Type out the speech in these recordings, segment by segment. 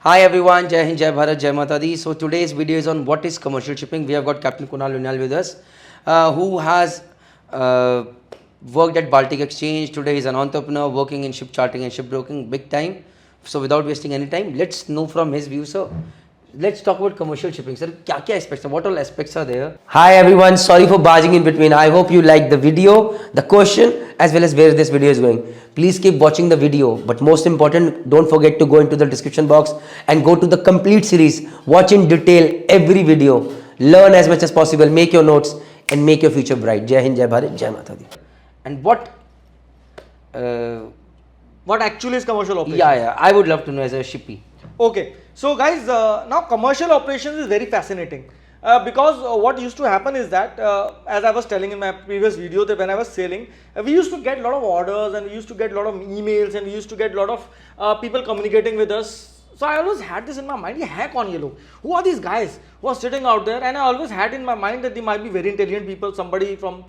Hi everyone, Jai Hind, Jai Bharat, Jai Mata Di. So today's video is on what is commercial shipping. We have got Captain Kunal Uniyal with us, who has worked at Baltic Exchange. Today he's an entrepreneur working in ship charting and shipbroking big time. So without wasting any time, let's know from his view. So let's talk about commercial shipping. Sir, क्या aspects? What all aspects are there? Hi everyone, sorry for barging in between. I hope you like the video, the question, as well as where this video is going. Please keep watching the video, but most important, don't forget to go into the description box and go to the complete series. Watch in detail every video. Learn as much as possible. Make your notes and make your future bright. Jai Hind, Jai Bharat, Jai Mata Di. And what actually is commercial operations? Yeah, I would love to know as a shippy. Okay, so guys, now commercial operations is very fascinating because what used to happen is that as I was telling in my previous video, that when I was sailing, we used to get a lot of orders and we used to get a lot of emails and we used to get a lot of people communicating with us. So I always had this in my mind, heck on yellow. Who are these guys who are sitting out there? And I always had in my mind that they might be very intelligent people, somebody from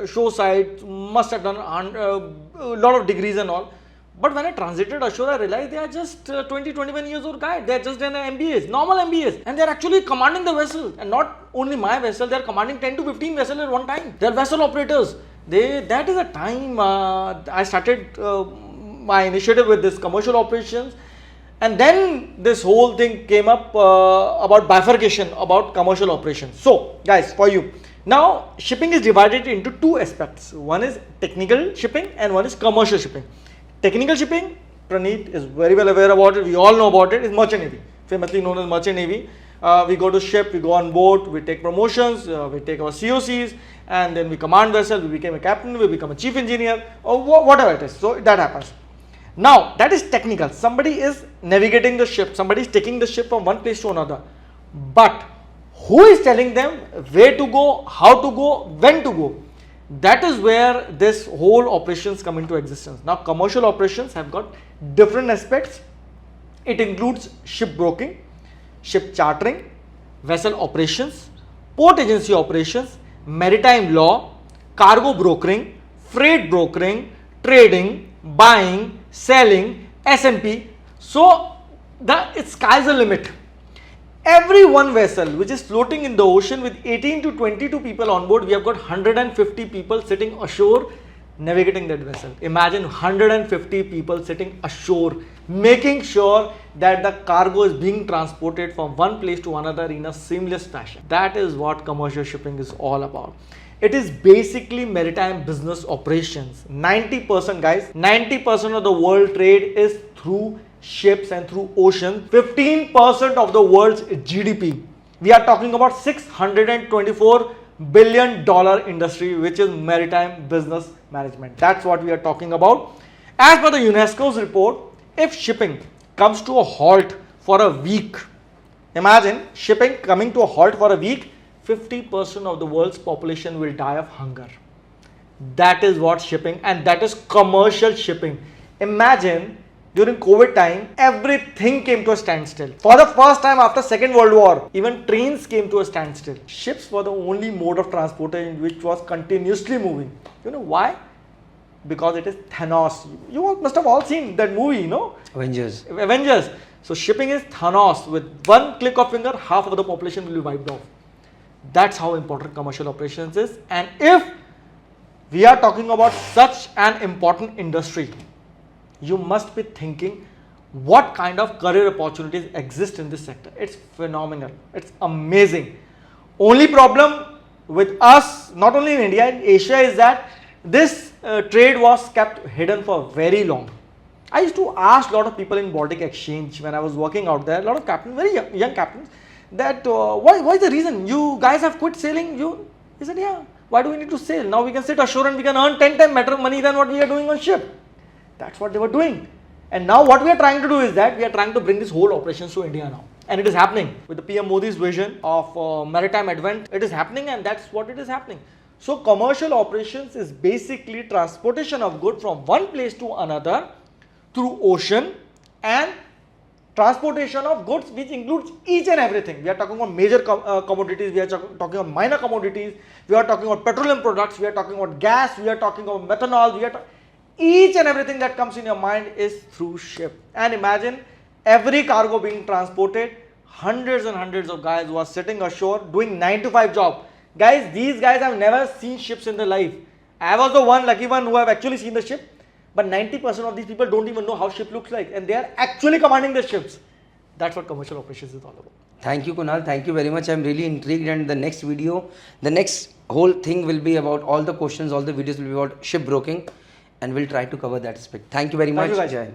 show side, must have done a lot of degrees and all. But when I transited ashore, I realized they are just 20-21 years old guys. They are just done MBAs, normal MBAs, and they are actually commanding the vessel. And not only my vessel, they are commanding 10 to 15 vessels at one time. They are vessel operators. That is a time I started my initiative with this commercial operations. And then this whole thing came up about bifurcation about commercial operations. So guys, for you, now shipping is divided into two aspects. One is technical shipping and one is commercial shipping. Technical shipping, Praneet is very well aware about it, we all know about it, is merchant navy, famously known as merchant navy. We go to ship, we go on board, we take promotions, we take our COCs, and then we command vessel, we become a captain, we become a chief engineer, or whatever it is. So that happens. Now that is technical. Somebody is navigating the ship, somebody is taking the ship from one place to another. But who is telling them where to go, how to go, when to go? That is where this whole operations come into existence. Now commercial operations have got different aspects. It includes ship broking, ship chartering, vessel operations, port agency operations, maritime law, cargo brokering, freight brokering, trading, buying, selling, S&P. So the sky's the limit. Every one vessel which is floating in the ocean with 18 to 22 people on board, we have got 150 people sitting ashore navigating that vessel. Imagine 150 people sitting ashore making sure that the cargo is being transported from one place to another in a seamless fashion. That is what commercial shipping is all about. It is basically maritime business operations. 90% guys, 90% of the world trade is through ships and through ocean. 15% of the world's GDP. We are talking about $624 billion industry, which is maritime business management. That's what we are talking about. As per the UNESCO's report, if shipping comes to a halt for a week, imagine shipping coming to a halt for a week, 50% of the world's population will die of hunger. That is what shipping, and that is commercial shipping. Imagine during COVID time, everything came to a standstill. For the first time after Second World War, even trains came to a standstill. Ships were the only mode of transportation which was continuously moving. You know why? Because it is Thanos. You must have all seen that movie, you know? Avengers. So shipping is Thanos. With one click of finger, half of the population will be wiped off. That's how important commercial operations is. And if we are talking about such an important industry, you must be thinking what kind of career opportunities exist in this sector. It's phenomenal. It's amazing. Only problem with us, not only in India, in Asia, is that this trade was kept hidden for very long. I used to ask a lot of people in Baltic Exchange when I was working out there, a lot of captains, very young captains, that why is the reason you guys have quit sailing? He said, yeah, why do we need to sail? Now we can sit ashore and we can earn 10 times better money than what we are doing on ship. That's what they were doing. And now what we are trying to do is that we are trying to bring this whole operations to India now. And it is happening with the PM Modi's vision of maritime advent. It is happening, and that's what it is happening. So commercial operations is basically transportation of goods from one place to another through ocean, and transportation of goods which includes each and everything. We are talking about major commodities, we are talking about minor commodities, we are talking about petroleum products, we are talking about gas, we are talking about methanol, each and everything that comes in your mind is through ship. And imagine every cargo being transported, hundreds and hundreds of guys who are sitting ashore doing 9 to 5 job. Guys, these guys have never seen ships in their life. I was the one lucky one who have actually seen the ship, but 90% of these people don't even know how ship looks like, and they are actually commanding the ships. That's what commercial operations is all about. Thank you, Kunal. Thank you very much. I'm really intrigued, and the next video, the next whole thing will be about all the questions, all the videos will be about shipbroking, and we'll try to cover that aspect. Thank you very much. Thank you, guys. Jai.